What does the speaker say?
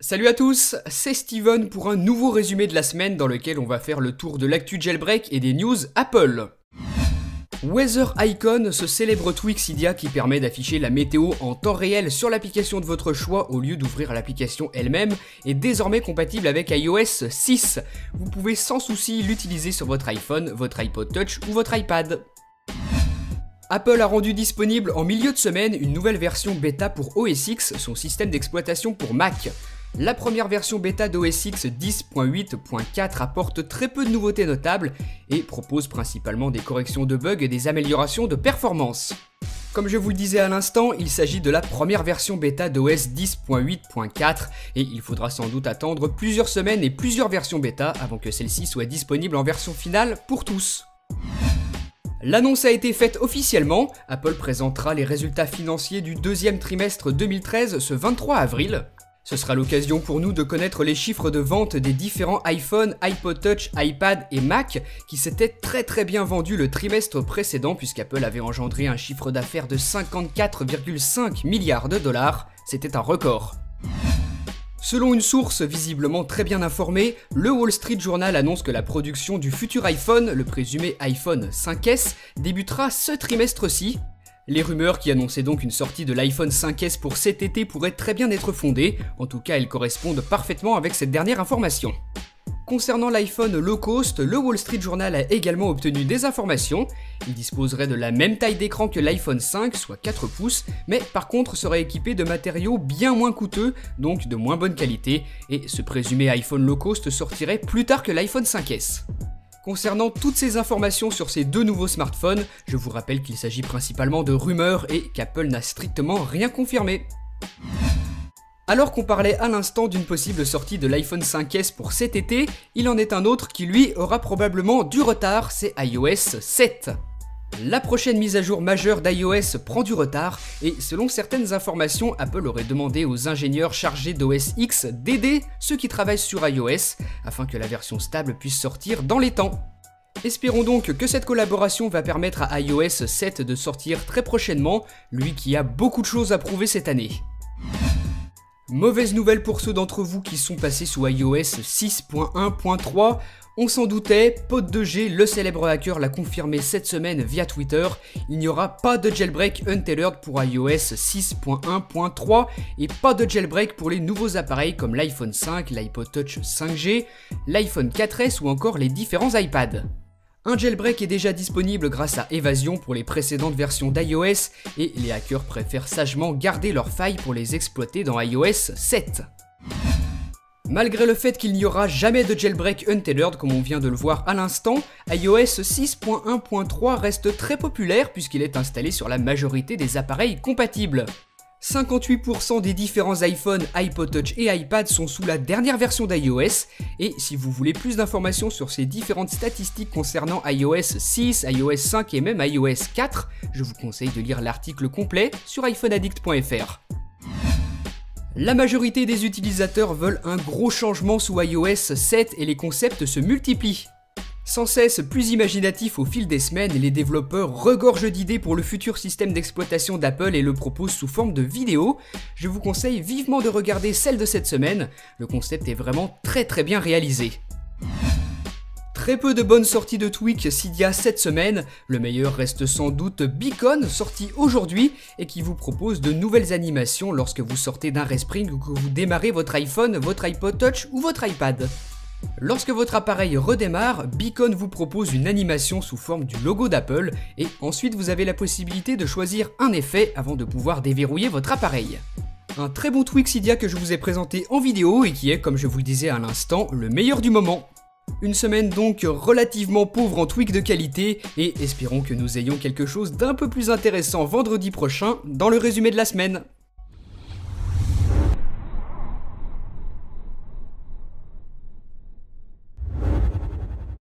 Salut à tous, c'est Steven pour un nouveau résumé de la semaine dans lequel on va faire le tour de l'actu jailbreak et des news Apple. Weather Icon, ce célèbre tweak Cydia qui permet d'afficher la météo en temps réel sur l'application de votre choix au lieu d'ouvrir l'application elle-même, est désormais compatible avec iOS 6. Vous pouvez sans souci l'utiliser sur votre iPhone, votre iPod Touch ou votre iPad. Apple a rendu disponible en milieu de semaine une nouvelle version bêta pour OS X, son système d'exploitation pour Mac. La première version bêta d'OS X 10.8.4 apporte très peu de nouveautés notables et propose principalement des corrections de bugs et des améliorations de performance. Comme je vous le disais à l'instant, il s'agit de la première version bêta d'OS 10.8.4 et il faudra sans doute attendre plusieurs semaines et plusieurs versions bêta avant que celle-ci soit disponible en version finale pour tous. L'annonce a été faite officiellement, Apple présentera les résultats financiers du deuxième trimestre 2013 ce 23 avril. Ce sera l'occasion pour nous de connaître les chiffres de vente des différents iPhone, iPod Touch, iPad et Mac qui s'étaient très bien vendus le trimestre précédent puisqu'Apple avait engendré un chiffre d'affaires de 54,5 milliards de dollars, c'était un record. Selon une source visiblement très bien informée, le Wall Street Journal annonce que la production du futur iPhone, le présumé iPhone 5S, débutera ce trimestre-ci. Les rumeurs qui annonçaient donc une sortie de l'iPhone 5S pour cet été pourraient très bien être fondées, en tout cas elles correspondent parfaitement avec cette dernière information. Concernant l'iPhone low cost, le Wall Street Journal a également obtenu des informations. Il disposerait de la même taille d'écran que l'iPhone 5, soit 4 pouces, mais par contre serait équipé de matériaux bien moins coûteux, donc de moins bonne qualité, et ce présumé iPhone low cost sortirait plus tard que l'iPhone 5S. Concernant toutes ces informations sur ces deux nouveaux smartphones, je vous rappelle qu'il s'agit principalement de rumeurs et qu'Apple n'a strictement rien confirmé. Alors qu'on parlait à l'instant d'une possible sortie de l'iPhone 5S pour cet été, il en est un autre qui lui aura probablement du retard, c'est iOS 7. La prochaine mise à jour majeure d'iOS prend du retard et selon certaines informations, Apple aurait demandé aux ingénieurs chargés d'OS X d'aider ceux qui travaillent sur iOS afin que la version stable puisse sortir dans les temps. Espérons donc que cette collaboration va permettre à iOS 7 de sortir très prochainement, lui qui a beaucoup de choses à prouver cette année. Mauvaise nouvelle pour ceux d'entre vous qui sont passés sous iOS 6.1.3, on s'en doutait, Pod2G, le célèbre hacker, l'a confirmé cette semaine via Twitter, il n'y aura pas de jailbreak untethered pour iOS 6.1.3 et pas de jailbreak pour les nouveaux appareils comme l'iPhone 5, l'iPod Touch 5G, l'iPhone 4S ou encore les différents iPads. Un jailbreak est déjà disponible grâce à Evasion pour les précédentes versions d'iOS et les hackers préfèrent sagement garder leurs failles pour les exploiter dans iOS 7. Malgré le fait qu'il n'y aura jamais de jailbreak untethered comme on vient de le voir à l'instant, iOS 6.1.3 reste très populaire puisqu'il est installé sur la majorité des appareils compatibles. 58% des différents iPhone, iPod Touch et iPad sont sous la dernière version d'iOS et si vous voulez plus d'informations sur ces différentes statistiques concernant iOS 6, iOS 5 et même iOS 4, je vous conseille de lire l'article complet sur iPhoneaddict.fr. La majorité des utilisateurs veulent un gros changement sous iOS 7 et les concepts se multiplient. Sans cesse plus imaginatif au fil des semaines, les développeurs regorgent d'idées pour le futur système d'exploitation d'Apple et le proposent sous forme de vidéos. Je vous conseille vivement de regarder celle de cette semaine, le concept est vraiment très bien réalisé. Très peu de bonnes sorties de tweaks Cydia cette semaine, le meilleur reste sans doute Beacon, sorti aujourd'hui et qui vous propose de nouvelles animations lorsque vous sortez d'un respring ou que vous démarrez votre iPhone, votre iPod Touch ou votre iPad. Lorsque votre appareil redémarre, Beacon vous propose une animation sous forme du logo d'Apple et ensuite vous avez la possibilité de choisir un effet avant de pouvoir déverrouiller votre appareil. Un très bon tweak Cydia que je vous ai présenté en vidéo et qui est, comme je vous le disais à l'instant, le meilleur du moment. Une semaine donc relativement pauvre en tweaks de qualité et espérons que nous ayons quelque chose d'un peu plus intéressant vendredi prochain dans le résumé de la semaine.